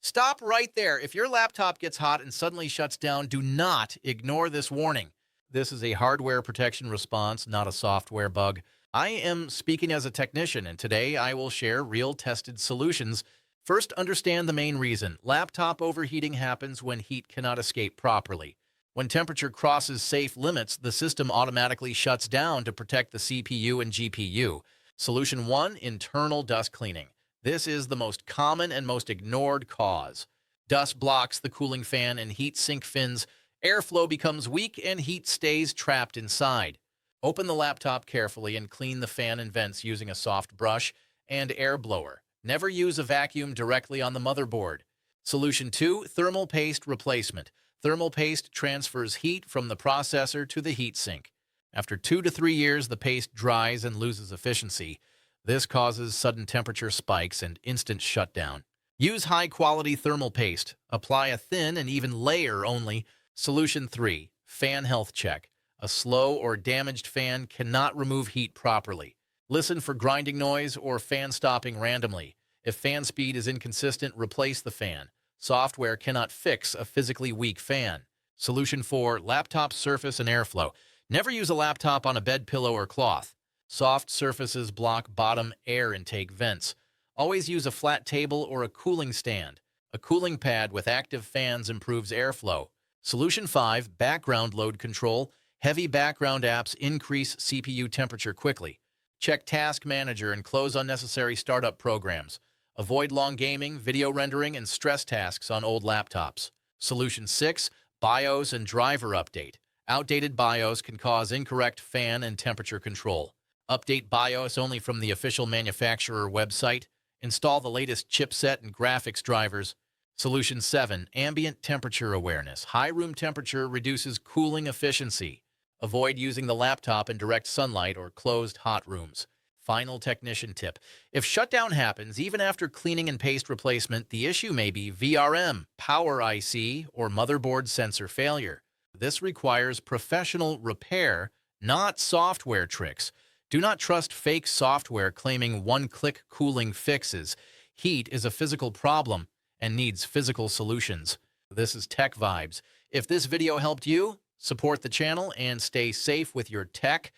Stop right there. If your laptop gets hot and suddenly shuts down, do not ignore this warning. This is a hardware protection response, not a software bug. I am speaking as a technician, and today I will share real tested solutions. First, understand the main reason. Laptop overheating happens when heat cannot escape properly. When temperature crosses safe limits, the system automatically shuts down to protect the CPU and GPU. Solution 1, internal dust cleaning. This is the most common and most ignored cause. Dust blocks the cooling fan and heat sink fins. Airflow becomes weak and heat stays trapped inside. Open the laptop carefully and clean the fan and vents using a soft brush and air blower. Never use a vacuum directly on the motherboard. Solution 2, thermal paste replacement. Thermal paste transfers heat from the processor to the heatsink. After 2 to 3 years, the paste dries and loses efficiency. This causes sudden temperature spikes and instant shutdown. Use high-quality thermal paste. Apply a thin and even layer only. Solution 3, fan health check. A slow or damaged fan cannot remove heat properly. Listen for grinding noise or fan stopping randomly. If fan speed is inconsistent, replace the fan. Software cannot fix a physically weak fan. Solution 4, laptop surface and airflow. Never use a laptop on a bed pillow or cloth. Soft surfaces block bottom air intake vents. Always use a flat table or a cooling stand. A cooling pad with active fans improves airflow. Solution 5, background load control. Heavy background apps increase CPU temperature quickly. Check Task Manager and close unnecessary startup programs. Avoid long gaming, video rendering, and stress tasks on old laptops. Solution 6, BIOS and driver update. Outdated BIOS can cause incorrect fan and temperature control. Update BIOS only from the official manufacturer website. Install the latest chipset and graphics drivers. Solution 7, ambient temperature awareness. High room temperature reduces cooling efficiency. Avoid using the laptop in direct sunlight or closed hot rooms. Final technician tip. If shutdown happens, even after cleaning and paste replacement, the issue may be VRM, power IC, or motherboard sensor failure. This requires professional repair, not software tricks. Do not trust fake software claiming one-click cooling fixes. Heat is a physical problem and needs physical solutions. This is Tech Vibes. If this video helped you, support the channel and stay safe with your tech.